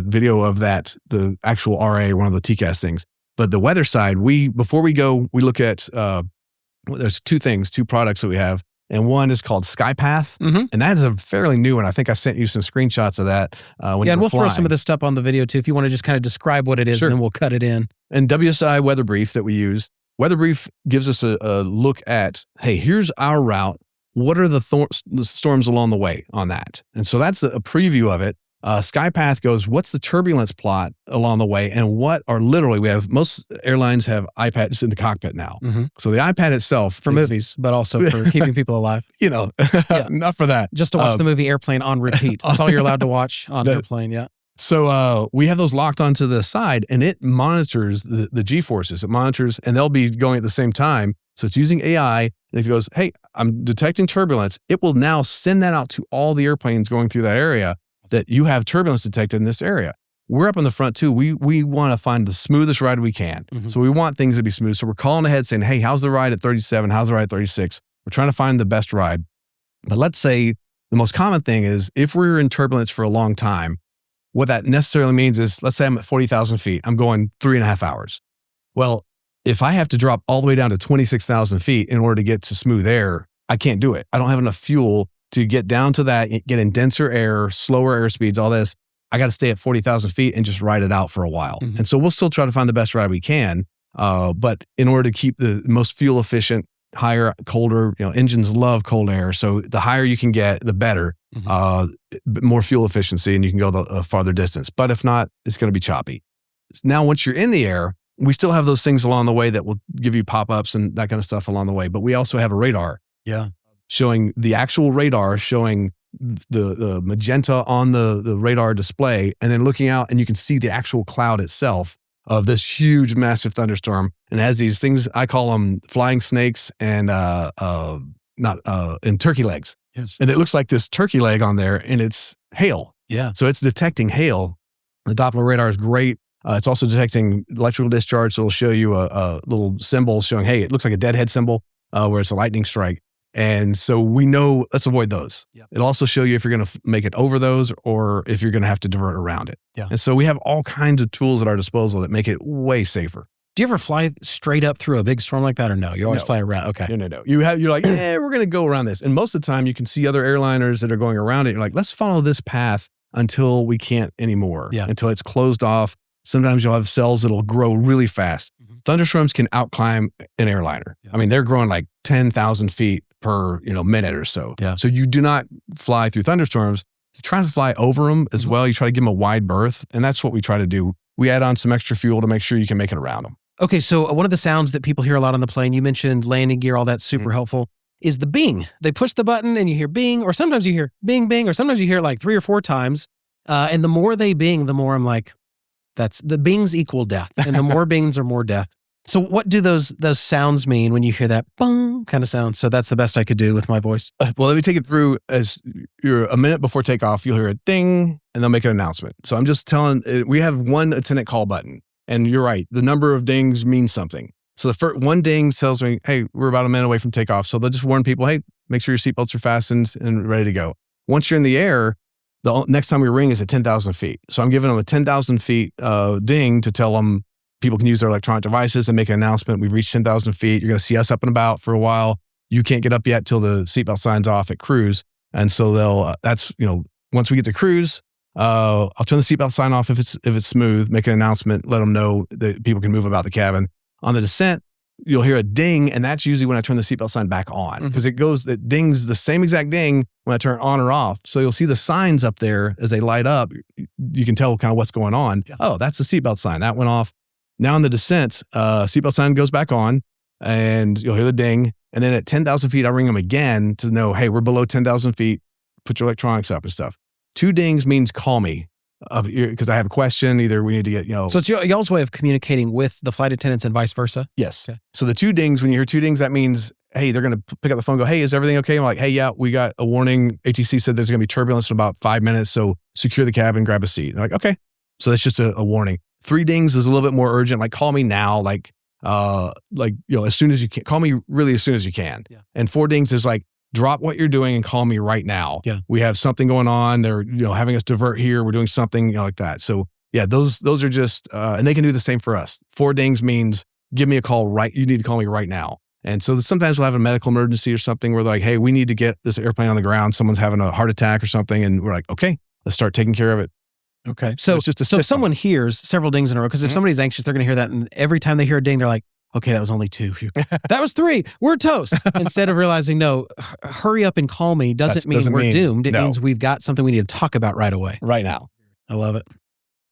video of that, the actual RA, one of the TCAS things. But the weather side, before we go, we look at, there's two products that we have. And one is called SkyPath. Mm-hmm. And that is a fairly new one. I think I sent you some screenshots of that. And we'll throw some of this stuff on the video too, if you want to just kind of describe what it is, and then we'll cut it in. And WSI Weather Brief that we use, Weather Brief gives us a look at, hey, here's our route. What are the storms along the way on that? And so that's a preview of it. SkyPath goes, what's the turbulence plot along the way? And most airlines have iPads in the cockpit now. Mm-hmm. So the iPad itself. For movies, but also for keeping people alive. Not for that. Just to watch the movie Airplane on repeat. That's all you're allowed to watch on Airplane, yeah. So we have those locked onto the side and it monitors the G-forces. It monitors and they'll be going at the same time. So it's using AI. And it goes, hey, I'm detecting turbulence, it will now send that out to all the airplanes going through that area that you have turbulence detected in this area. We're up in the front too. We want to find the smoothest ride we can. So we want things to be smooth. So we're calling ahead saying, hey, how's the ride at 37? How's the ride at 36? We're trying to find the best ride. But let's say the most common thing is if we're in turbulence for a long time, what that necessarily means is, let's say I'm at 40,000 feet. I'm going 3.5 hours. Well, if I have to drop all the way down to 26,000 feet in order to get to smooth air, I can't do it. I don't have enough fuel to get down to that, get in denser air, slower air speeds, all this. I got to stay at 40,000 feet and just ride it out for a while. And so we'll still try to find the best ride we can. But in order to keep the most fuel efficient, higher, colder, engines love cold air. So the higher you can get, the better, more fuel efficiency, and you can go a farther distance. But if not, it's going to be choppy. Now, once you're in the air, we still have those things along the way that will give you pop-ups and that kind of stuff along the way. But we also have a radar. Showing the actual radar, showing the magenta on the radar display, and then looking out and you can see the actual cloud itself of this huge, massive thunderstorm. And it has these things, I call them flying snakes and turkey legs. And it looks like this turkey leg on there, and it's hail. So it's detecting hail. The Doppler radar is great. It's also detecting electrical discharge. So it'll show you a little symbol showing, hey, it looks like a deadhead symbol where it's a lightning strike. And so we know, let's avoid those. It'll also show you if you're going to make it over those or if you're going to have to divert around it. And so we have all kinds of tools at our disposal that make it way safer. Do you ever fly straight up through a big storm like that or no? You always fly around? Okay. No. You're like, we're going to go around this. And most of the time you can see other airliners that are going around it. You're like, let's follow this path until we can't anymore. Until it's closed off. Sometimes you'll have cells that'll grow really fast. Thunderstorms can outclimb an airliner. I mean, they're growing like 10,000 feet per minute or so. So you do not fly through thunderstorms. You try to fly over them as well. You try to give them a wide berth. And that's what we try to do. We add on some extra fuel to make sure you can make it around them. Okay, so one of the sounds that people hear a lot on the plane, you mentioned landing gear, all that's super helpful, is the bing. They push the button and you hear bing, or sometimes you hear bing, bing, or sometimes you hear it like 3 or 4 times. And the more they bing, the more I'm like, that's the bings equal death. And the more bings are more death. So what do those sounds mean when you hear that bong kind of sound? So that's the best I could do with my voice. Well, let me take it through. As you're a minute before takeoff, you'll hear a ding, and they'll make an announcement. So I'm just telling, we have one attendant call button. And you're right, the number of dings means something. So the first one ding tells me, hey, we're about a minute away from takeoff. So they'll just warn people, hey, make sure your seatbelts are fastened and ready to go. Once you're in the air, the next time we ring is at 10,000 feet. So I'm giving them a 10,000 feet ding to tell them people can use their electronic devices and make an announcement. We've reached 10,000 feet. You're going to see us up and about for a while. You can't get up yet till the seatbelt signs off at cruise. And so they'll, once we get to cruise, I'll turn the seatbelt sign off if it's smooth, make an announcement, let them know that people can move about the cabin. On the descent, you'll hear a ding, and that's usually when I turn the seatbelt sign back on because it dings the same exact ding when I turn it on or off. So you'll see the signs up there as they light up. You can tell kind of what's going on. Oh, that's the seatbelt sign. That went off. Now in the descent, seatbelt sign goes back on, and you'll hear the ding. And then at 10,000 feet, I ring them again to know, hey, we're below 10,000 feet. Put your electronics up and stuff. 2 dings means call me because I have a question. Either we need to get, So it's y'all's way of communicating with the flight attendants and vice versa? Yes. Okay. So the 2 dings, when you hear 2 dings, that means, hey, they're going to pick up the phone and go, hey, is everything okay? I'm like, hey, yeah, we got a warning. ATC said there's going to be turbulence in about 5 minutes. So secure the cabin, grab a seat. They're like, okay. So that's just a warning. 3 dings is a little bit more urgent. Like call me now. As soon as you can. Call me really as soon as you can. Yeah. And 4 dings is like, drop what you're doing and call me right now. Yeah. We have something going on. They're, having us divert here. We're doing something, like that. So yeah, those are just, and they can do the same for us. 4 dings means give me a call right. You need to call me right now. And so sometimes we'll have a medical emergency or something where they're like, hey, we need to get this airplane on the ground. Someone's having a heart attack or something. And we're like, okay, let's start taking care of it. Okay. So if someone hears several dings in a row, because if somebody's anxious, they're going to hear that. And every time they hear a ding, they're like, okay, that was only 2. That was 3. We're toast. Instead of realizing, no, hurry up and call me doesn't mean we're doomed. It means we've got something we need to talk about right away. Right now. I love it.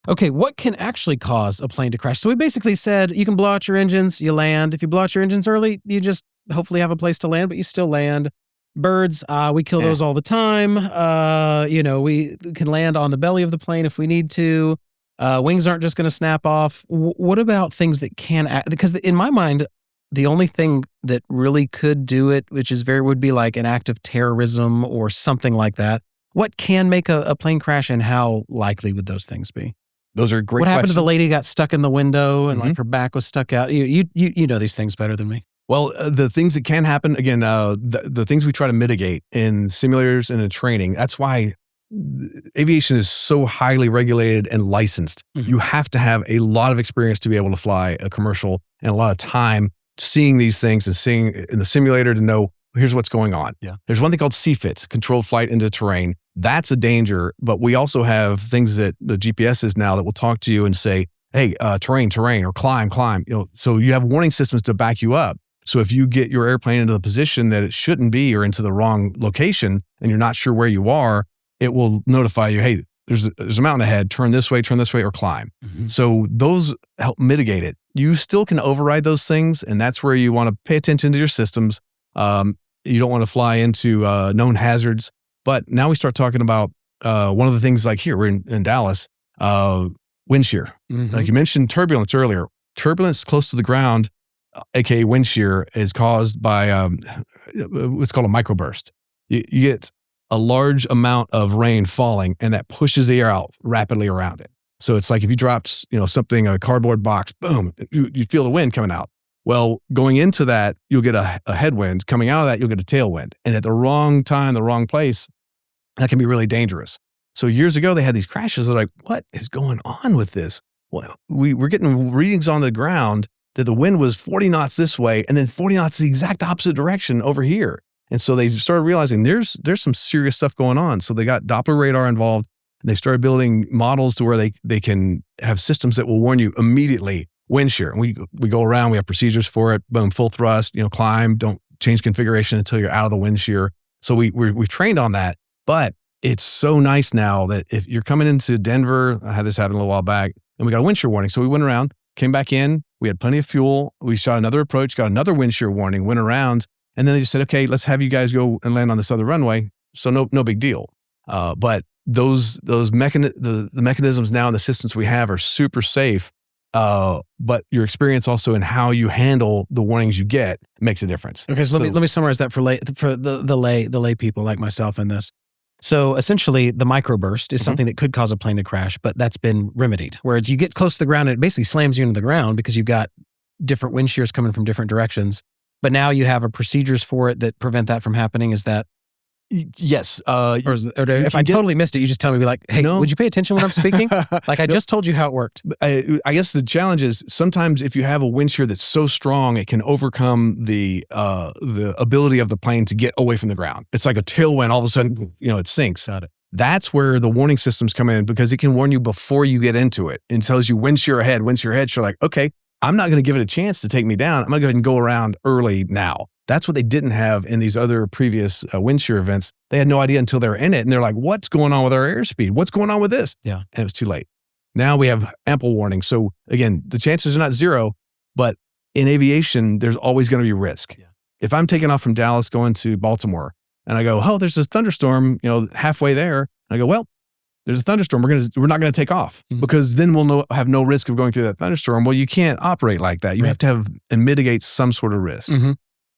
Okay, what can actually cause a plane to crash? So we basically said you can blow out your engines, you land. If you blow out your engines early, you just hopefully have a place to land, but you still land. Birds, we kill those all the time. We can land on the belly of the plane if we need to. Wings aren't just going to snap off. What about things that can act? Because in my mind, the only thing that really could do it, which is would be like an act of terrorism or something like that. What can make a plane crash, and how likely would those things be? Those are great What happened questions. to the lady who got stuck in the window and like her back was stuck out? You know these things better than me. Well, the things that can happen, again, the things we try to mitigate in simulators and in training, that's why aviation is so highly regulated and licensed. You have to have a lot of experience to be able to fly a commercial, and a lot of time seeing these things and seeing in the simulator to know, here's what's going on. Yeah. There's one thing called CFIT, controlled flight into terrain. That's a danger, but we also have things that the GPS is now that will talk to you and say, hey, terrain, or climb. So you have warning systems to back you up. So if you get your airplane into the position that it shouldn't be, or into the wrong location, and you're not sure where you are, it will notify you, hey, there's a mountain ahead, turn this way, or climb. So those help mitigate it. You still can override those things, and that's where you want to pay attention to your systems. You don't want to fly into known hazards. But now we start talking about one of the things, like here, we're in Dallas, wind shear. Like you mentioned turbulence earlier. Turbulence close to the ground, aka wind shear, is caused by what's called a microburst. You get a large amount of rain falling, and that pushes the air out rapidly around it. So it's like if you dropped, something, a cardboard box, boom, you feel the wind coming out. Well, going into that, you'll get a headwind. Coming out of that, you'll get a tailwind. And at the wrong time, the wrong place, that can be really dangerous. So years ago, they had these crashes. They're like, what is going on with this? Well, we're getting readings on the ground that the wind was 40 knots this way, and then 40 knots the exact opposite direction over here. And so they started realizing there's some serious stuff going on. So they got Doppler radar involved. They started building models to where they can have systems that will warn you immediately wind shear. And we go around, we have procedures for it. Boom, full thrust, climb, don't change configuration until you're out of the wind shear. So we've trained on that. But it's so nice now that if you're coming into Denver, I had this happen a little while back, and we got a wind shear warning. So we went around, came back in, we had plenty of fuel. We shot another approach, got another wind shear warning, went around, and then they just said, okay, let's have you guys go and land on this other runway. So no big deal. But the mechanisms now and the systems we have are super safe. But your experience also in how you handle the warnings you get makes a difference. Okay, so let me summarize that for the lay people like myself in this. So essentially, the microburst is something that could cause a plane to crash, but that's been remedied. Whereas you get close to the ground, and it basically slams you into the ground because you've got different wind shears coming from different directions. But now you have procedures for it that prevent that from happening. Is that? Yes. Or if I totally missed it, you just tell me, be like, hey, would you pay attention when I'm speaking? Like I just told you how it worked. I guess the challenge is sometimes if you have a wind shear that's so strong, it can overcome the ability of the plane to get away from the ground. It's like a tailwind. All of a sudden, it sinks. Got it. That's where the warning systems come in, because it can warn you before you get into it and tells you wind shear ahead. So you're like, okay, I'm not going to give it a chance to take me down. I'm going to go ahead and go around early now. That's what they didn't have in these other previous wind shear events. They had no idea until they were in it. And they're like, what's going on with our airspeed? What's going on with this? Yeah. And it was too late. Now we have ample warning. So again, the chances are not zero, but in aviation, there's always going to be risk. Yeah. If I'm taking off from Dallas going to Baltimore and I go, oh, there's this thunderstorm, halfway there. I go, well, there's a thunderstorm. We're not going to take off because then we'll have no risk of going through that thunderstorm. Well, you can't operate like that. You have to have and mitigate some sort of risk.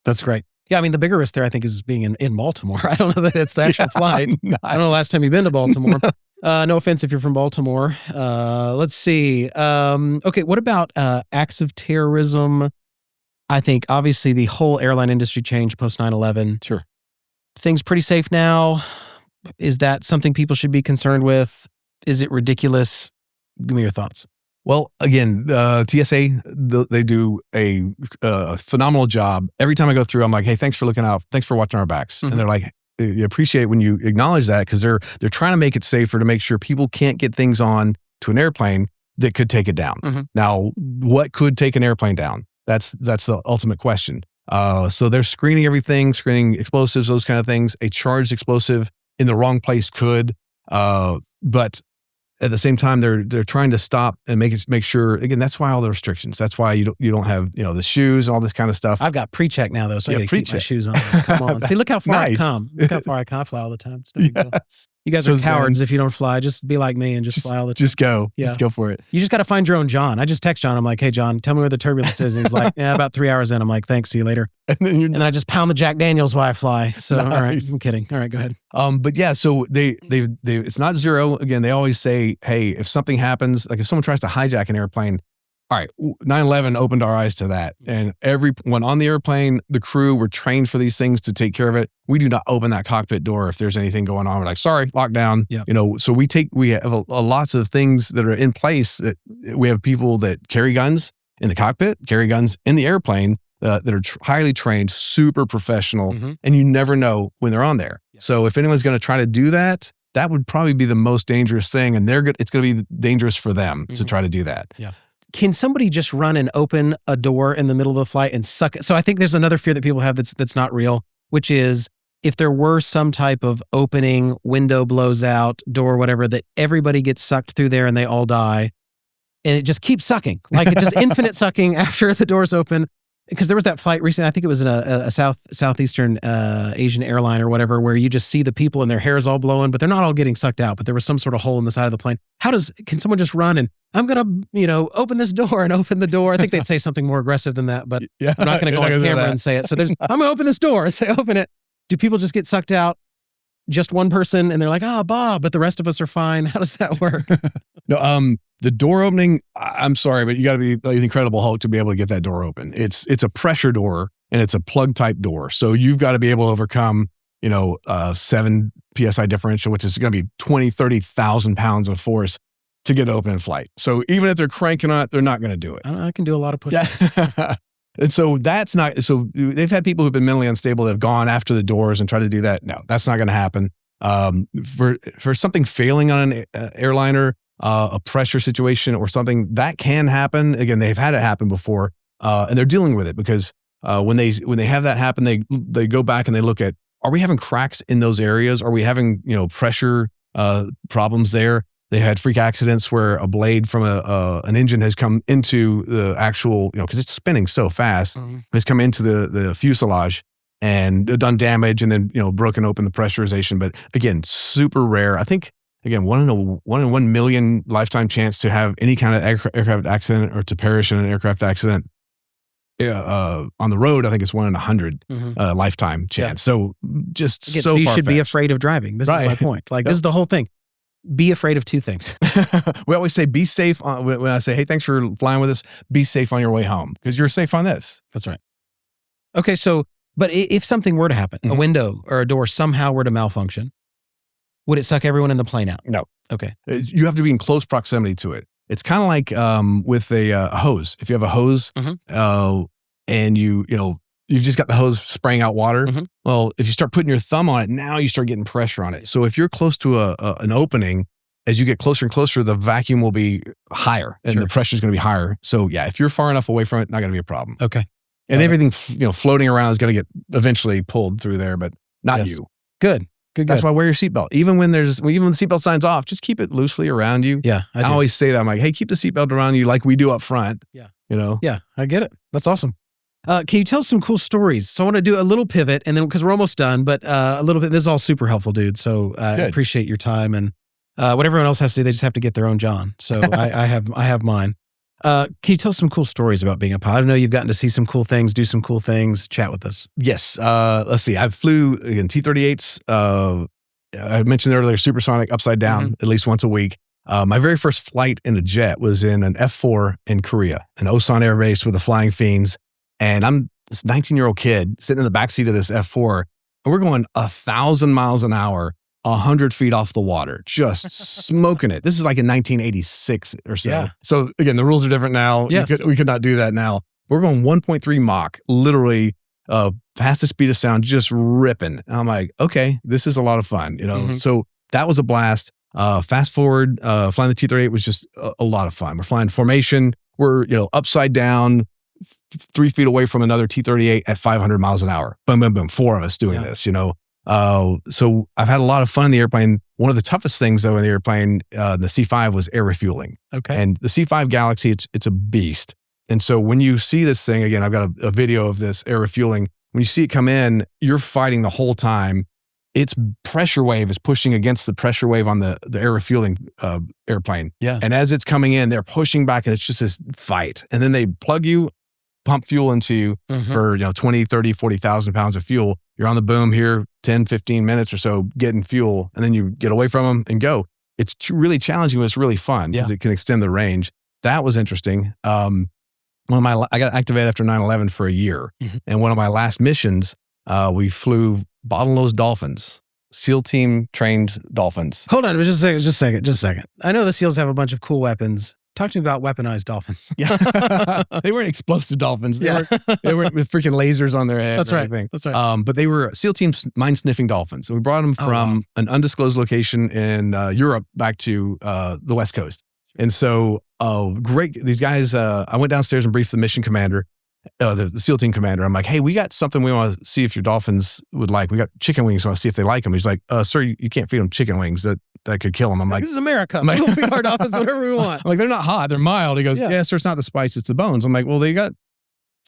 That's great. Yeah, I mean, the bigger risk there, I think, is being in Baltimore. I don't know that it's the actual flight. Nice. I don't know the last time you've been to Baltimore. No offense if you're from Baltimore. Let's see. Okay, what about acts of terrorism? I think, obviously, the whole airline industry changed post 9/11. Sure. Things pretty safe now. Is that something people should be concerned with? Is it ridiculous? Give me your thoughts. Well, again, TSA, they do a phenomenal job. Every time I go through, I'm like, hey, thanks for looking out. Thanks for watching our backs. And they're like, they appreciate when you acknowledge that, because they're trying to make it safer to make sure people can't get things on to an airplane that could take it down. Now, what could take an airplane down? That's the ultimate question. So they're screening everything, screening explosives, those kind of things. A charged explosive in the wrong place could, but at the same time, they're trying to stop and make sure. Again, that's why all the restrictions. That's why you don't have the shoes and all this kind of stuff. I've got pre-check now though, so I got to keep my shoes on. Come on, see, look how far I come. Look how far I come. I fly all the time. It's no big deal. You guys are cowards if you don't fly. Just be like me and just fly all the time. Just go. Yeah. Just go for it. You just got to find your own John. I just text John. I'm like, hey, John, tell me where the turbulence is. And he's like, yeah, about 3 hours in. I'm like, thanks. See you later. And then I just pound the Jack Daniels while I fly. So, nice. All right. I'm kidding. All right, go ahead. But yeah, so they it's not zero. Again, they always say, hey, if something happens, like if someone tries to hijack an airplane, all right, 9/11 opened our eyes to that. And everyone on the airplane, the crew were trained for these things to take care of it. We do not open that cockpit door if there's anything going on. We're like, sorry, lockdown. Yep. So we have lots of things that are in place. That we have people that carry guns in the cockpit, carry guns in the airplane that are highly trained, super professional, and you never know when they're on there. Yep. So if anyone's going to try to do that, that would probably be the most dangerous thing, and it's going to be dangerous for them to try to do that. Yeah. Can somebody just run and open a door in the middle of the flight and suck it? So I think there's another fear that people have that's not real, which is if there were some type of opening, window blows out, door, whatever, that everybody gets sucked through there and they all die. And it just keeps sucking. Like it's just infinite sucking after the doors open. Because there was that flight recently, I think it was in a Southeastern Asian airline or whatever, where you just see the people and their hair is all blowing, but they're not all getting sucked out, but there was some sort of hole in the side of the plane. Can someone just run and I'm going to, open this door and open the door? I think they'd say something more aggressive than that, but yeah, I'm not going to go on camera and say it. So I'm going to open this door and say, open it. Do people just get sucked out? Just one person and they're like, Bob, but the rest of us are fine. How does that work? No, the door opening, I'm sorry, but you got to be like the Incredible Hulk to be able to get that door open. It's a pressure door and it's a plug type door. So you've got to be able to overcome, 7 PSI differential, which is going to be 20, 30,000 pounds of force to get open in flight. So even if they're cranking on it, they're not going to do it. I can do a lot of push-ups. Yeah. And so so they've had people who've been mentally unstable that have gone after the doors and tried to do that. No, that's not going to happen. For something failing on an airliner, a pressure situation or something that can happen. Again, they've had it happen before, and they're dealing with it because when they have that happen, they go back and they look at, are we having cracks in those areas? Are we having pressure problems there? They had freak accidents where a blade from an engine has come into the actual, because it's spinning so fast, has come into the fuselage and done damage and then, broken open the pressurization. But again, super rare. I think, again, 1 in 1 million lifetime chance to have any kind of aircraft accident or to perish in an aircraft accident. On the road, I think it's 1 in 100 lifetime chance. Yeah. So just again, so you should be afraid of driving. This is my point. Like, this is the whole thing. Be afraid of 2 things. We always say be safe. When I say, hey, thanks for flying with us, be safe on your way home because you're safe on this. That's right. Okay, so, but if something were to happen, a window or a door somehow were to malfunction, would it suck everyone in the plane out? No. Okay. You have to be in close proximity to it. It's kind of like with a hose. If you have a hose and you've just got the hose spraying out water. Well, if you start putting your thumb on it, now you start getting pressure on it. So if you're close to an opening, as you get closer and closer, the vacuum will be higher and the pressure is going to be higher. So yeah, if you're far enough away from it, not going to be a problem. Okay. And everything floating around is going to get eventually pulled through there, but not you. Good. That's why wear your seatbelt. Even when the seatbelt signs off, just keep it loosely around you. Yeah. I always say that. I'm like, hey, keep the seatbelt around you like we do up front. Yeah. Yeah, I get it. That's awesome. Can you tell us some cool stories? So I want to do a little pivot and then, because we're almost done, but a little bit, this is all super helpful, dude. So I appreciate your time and what everyone else has to do, they just have to get their own John. So I have mine. Can you tell us some cool stories about being a pilot? I know you've gotten to see some cool things, do some cool things, chat with us. Yes. Let's see. I flew again, T-38s. I mentioned earlier, supersonic upside down at least once a week. My very first flight in a jet was in an F4 in Korea, an Osan Air Base with the Flying Fiends. And I'm this 19-year-old kid sitting in the backseat of this F4, and we're going 1,000 miles an hour, 100 feet off the water, just smoking it. This is like in 1986 or so. Yeah. So again, the rules are different now. Yes. We could not do that now. We're going 1.3 Mach, literally past the speed of sound, just ripping. And I'm like, okay, this is a lot of fun, So that was a blast. Fast forward, flying the T-38 was just a lot of fun. We're flying formation. We're, upside down, 3 feet away from another T-38 at 500 miles an hour. Boom, boom, boom. 4 of us doing this, So I've had a lot of fun in the airplane. One of the toughest things, though, in the airplane, the C5 was air refueling. Okay. And the C5 Galaxy, it's a beast. And so when you see this thing, again, I've got a video of this air refueling. When you see it come in, you're fighting the whole time. its pressure wave is pushing against the pressure wave on the air refueling airplane. Yeah. And as it's coming in, they're pushing back and it's just this fight. And then they plug you, pump fuel into you for 20, 30, 40,000 pounds of fuel. You're on the boom here 10, 15 minutes or so getting fuel, and then you get away from them and go. It's really challenging, but it's really fun because it can extend the range. That was interesting. I got activated after 9/11 for a year. And one of my last missions, we flew bottlenose dolphins, SEAL team trained dolphins. Hold on, just a second. I know the SEALs have a bunch of cool weapons. Talk to me about weaponized dolphins. Yeah, they weren't explosive dolphins. They weren't with freaking lasers on their head. That's right. That's right. But they were SEAL team mine sniffing dolphins. And we brought them from an undisclosed location in Europe back to the West Coast. And so, great. These guys, I went downstairs and briefed the mission commander, the SEAL team commander. I'm like, hey, we got something we want to see if your dolphins would like. We got chicken wings. We want to see if they like them. He's like, sir, you can't feed them chicken wings. That could kill them. I'm like, this is America. We'll feed our dolphins whatever we want. I'm like, they're not hot. They're mild. He goes, yeah, sir, it's not the spice. It's the bones. I'm like, well, they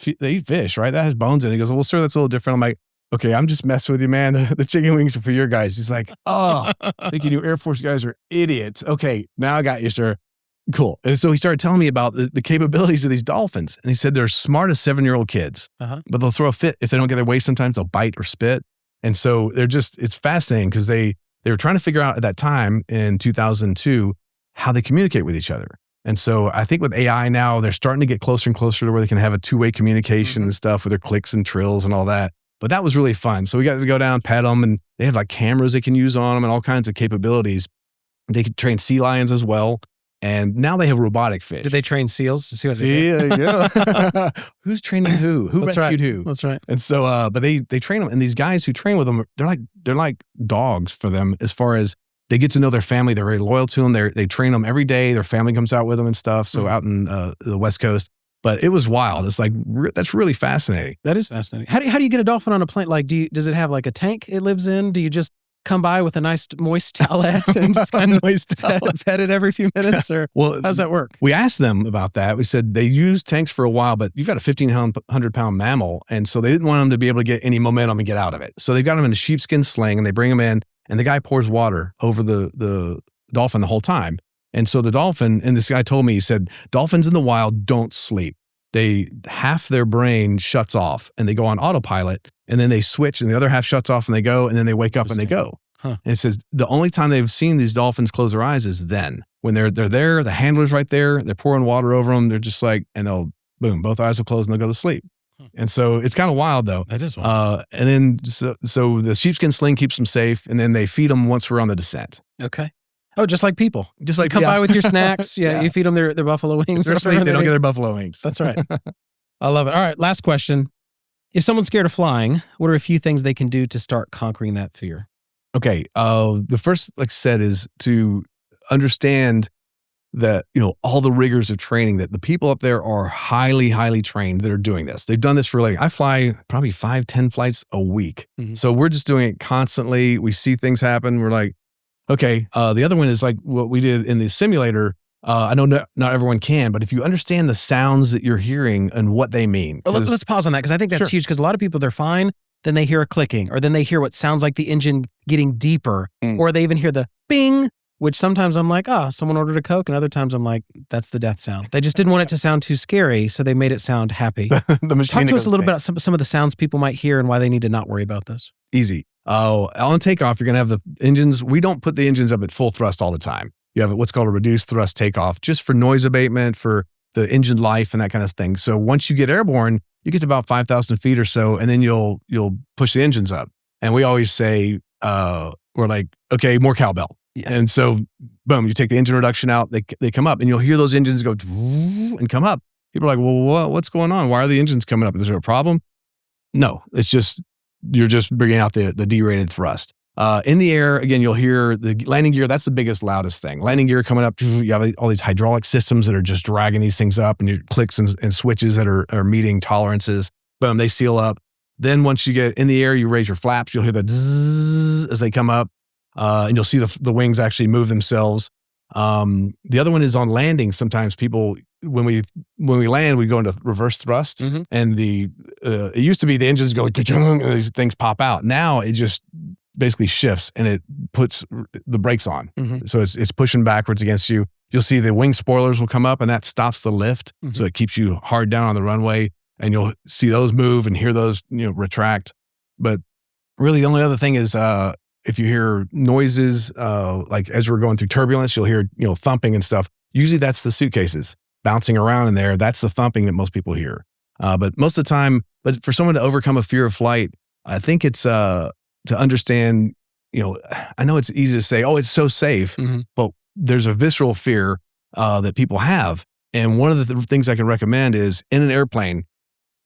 eat fish, right? That has bones in it. He goes, well, sir, that's a little different. I'm like, okay, I'm just messing with you, man. The chicken wings are for your guys. He's like, oh, thinking you Air Force guys are idiots. Okay, now I got you, sir. Cool. And so he started telling me about the capabilities of these dolphins. And he said they're smart as 7-year-old kids, but they'll throw a fit. If they don't get their way, sometimes they'll bite or spit. And so it's fascinating because they were trying to figure out at that time in 2002 how they communicate with each other. And so I think with AI now, they're starting to get closer and closer to where they can have a two-way communication and stuff with their clicks and trills and all that. But that was really fun. So we got to go down, pet them, and they have like cameras they can use on them and all kinds of capabilities. They could train sea lions as well. And now they have robotic fish. Did they train seals to see what they do? Yeah. Who's training who? Who That's rescued right. who? That's right. And so, but they train them. And these guys who train with them, they're like dogs for them as far as they get to know their family. They're very loyal to them. They train them every day. Their family comes out with them and stuff. So out in the West Coast. But it was wild. It's like, that's really fascinating. That is fascinating. How do you get a dolphin on a plane? Like, does it have like a tank it lives in? Do you just come by with a nice moist towelette and just kind of pet it every few minutes? Or how does that work? We asked them about that. We said they used tanks for a while, but you've got a 1,500-pound mammal. And so they didn't want them to be able to get any momentum and get out of it. So they've got them in a sheepskin sling and they bring them in and the guy pours water over the dolphin the whole time. And so the dolphin, and this guy told me, he said, dolphins in the wild don't sleep. Half their brain shuts off and they go on autopilot and then they switch and the other half shuts off and they go and then they wake up and they go. And it says the only time they've seen these dolphins close their eyes is then. When they're there, the handler's right there, they're pouring water over them. They're just like, and they'll, boom, both eyes will close and they'll go to sleep. And so it's kind of wild though. That is wild. And then, so the sheepskin sling keeps them safe and then they feed them once we're on the descent. Okay. Oh, just like people. Just like come by with your snacks. You feed them their buffalo wings. They're asleep, they don't get their buffalo wings. That's right. I love it. All right, last question. If someone's scared of flying, what are a few things they can do to start conquering that fear? Okay. The first, like I said, is to understand that, all the rigors of training, that the people up there are highly, highly trained that are doing this. They've done this for I fly probably 5-10 flights a week. So we're just doing it constantly. We see things happen. We're like, okay. The other one is like what we did in the simulator. I know not everyone can, but if you understand the sounds that you're hearing and what they mean. Well, let's pause on that because I think that's huge because a lot of people, they're fine. Then they hear a clicking or then they hear what sounds like the engine getting deeper or they even hear the bing, which sometimes I'm like, someone ordered a Coke. And other times I'm like, that's the death sound. They just didn't want it to sound too scary. So they made it sound happy. Talk to us a little bit about some of the sounds people might hear and why they need to not worry about those. Easy. On takeoff, you're going to have the engines. We don't put the engines up at full thrust all the time. You have what's called a reduced thrust takeoff, just for noise abatement, for the engine life and that kind of thing. So once you get airborne, you get to about 5,000 feet or so, and then you'll push the engines up. And we always say, we're like, okay, more cowbell. Yes. And so, boom, you take the engine reduction out, they come up, and you'll hear those engines go and come up. People are like, well, what's going on? Why are the engines coming up? Is there a problem? No, it's just, you're just bringing out the derated thrust. In the air, again, you'll hear the landing gear. That's the biggest, loudest thing. Landing gear coming up. You have all these hydraulic systems that are just dragging these things up and your clicks and switches that are meeting tolerances. Boom, they seal up. Then once you get in the air, you raise your flaps. You'll hear the zzz as they come up. And you'll see the wings actually move themselves. The other one is on landing. Sometimes people, when we land, we go into reverse thrust, and it used to be the engines go and these things pop out. Now it just basically shifts and it puts the brakes on. Mm-hmm. So it's pushing backwards against you. You'll see the wing spoilers will come up and that stops the lift. Mm-hmm. So it keeps you hard down on the runway and you'll see those move and hear those, retract. But really the only other thing is, if you hear noises, like as we're going through turbulence, you'll hear, thumping and stuff. Usually that's the suitcases bouncing around in there. That's the thumping that most people hear. But most of the time, but for someone to overcome a fear of flight, I think it's to understand, I know it's easy to say, oh, it's so safe, mm-hmm. but there's a visceral fear that people have. And one of the things I can recommend is in an airplane,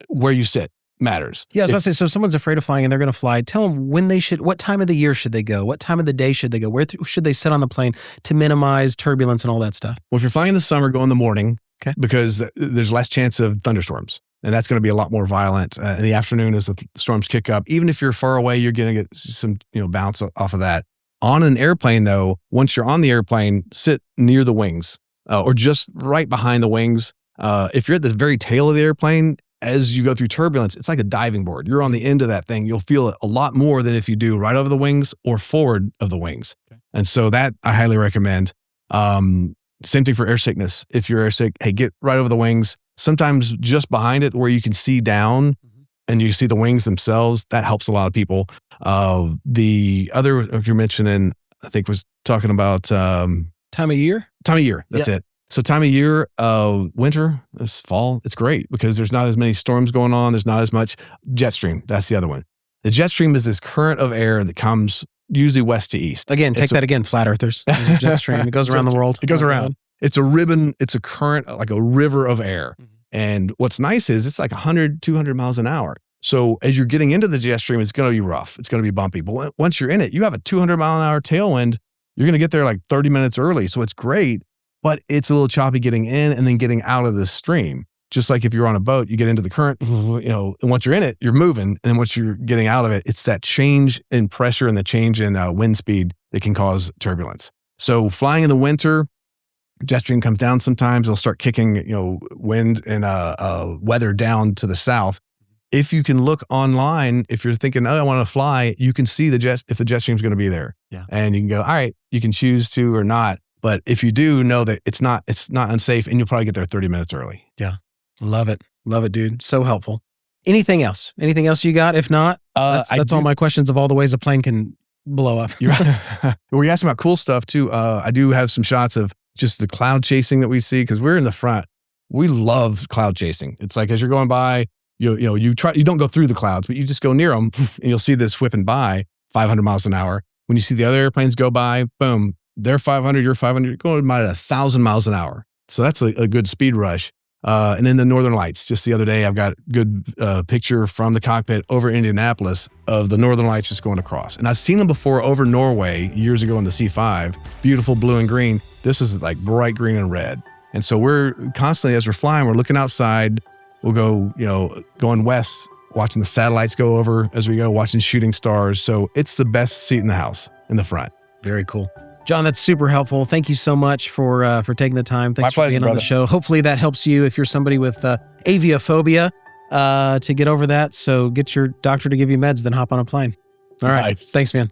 where you sit matters. Yeah, I was about to say, so if someone's afraid of flying and they're going to fly, tell them what time of the year should they go? What time of the day should they go? Where should they sit on the plane to minimize turbulence and all that stuff? Well, if you're flying in the summer, go in the morning, okay, because there's less chance of thunderstorms. And that's going to be a lot more violent in the afternoon as the storms kick up. Even if you're far away, you're going to get some, bounce off of that. On an airplane, though, once you're on the airplane, sit near the wings or just right behind the wings. If you're at the very tail of the airplane, as you go through turbulence, it's like a diving board. You're on the end of that thing. You'll feel it a lot more than if you do right over the wings or forward of the wings. Okay. And so that I highly recommend. Same thing for air sickness. If you're air sick, hey, get right over the wings. Sometimes just behind it where you can see down and you see the wings themselves. That helps a lot of people. The other you're mentioning, I think, was talking about time of year. Time of year. That's it. So time of year, winter, this fall, it's great because there's not as many storms going on. There's not as much jet stream. That's the other one. The jet stream is this current of air that comes usually west to east. Again, take that again, flat earthers. Jet stream. It goes around the world. It goes around. It's a ribbon. It's a current, like a river of air. Mm-hmm. And what's nice is it's like 100, 200 miles an hour. So as you're getting into the jet stream, it's going to be rough. It's going to be bumpy. But once you're in it, you have a 200 mile an hour tailwind. You're going to get there like 30 minutes early. So it's great. But it's a little choppy getting in and then getting out of the stream. Just like if you're on a boat, you get into the current, and once you're in it, you're moving. And once you're getting out of it, it's that change in pressure and the change in wind speed that can cause turbulence. So flying in the winter, jet stream comes down sometimes. It'll start kicking, wind and weather down to the south. If you can look online, if you're thinking, oh, I want to fly, you can see if the jet stream's going to be there. Yeah. And you can go, all right, you can choose to or not. But if you do, know that it's not unsafe and you'll probably get there 30 minutes early. Yeah. Love it. Love it, dude. So helpful. Anything else? Anything else you got? If not, that's all my questions of all the ways a plane can blow up. You're right. We're asking about cool stuff too. I do have some shots of just the cloud chasing that we see because we're in the front. We love cloud chasing. It's like as you're going by, you don't go through the clouds, but you just go near them and you'll see this whipping by 500 miles an hour. When you see the other airplanes go by, boom, they're 500, you're 500, you're going about 1,000 miles an hour. So that's a good speed rush. And then the Northern Lights. Just the other day, I've got a good picture from the cockpit over Indianapolis of the Northern Lights just going across. And I've seen them before over Norway years ago in the C5. Beautiful blue and green. This is like bright green and red. And so we're constantly, as we're flying, we're looking outside. We'll go, going west, watching the satellites go over as we go, watching shooting stars. So it's the best seat in the house in the front. Very cool. John, that's super helpful. Thank you so much for taking the time. Thanks for being on the show. Hopefully that helps you if you're somebody with aviophobia to get over that. So get your doctor to give you meds, then hop on a plane. All right. Nice. Thanks, man.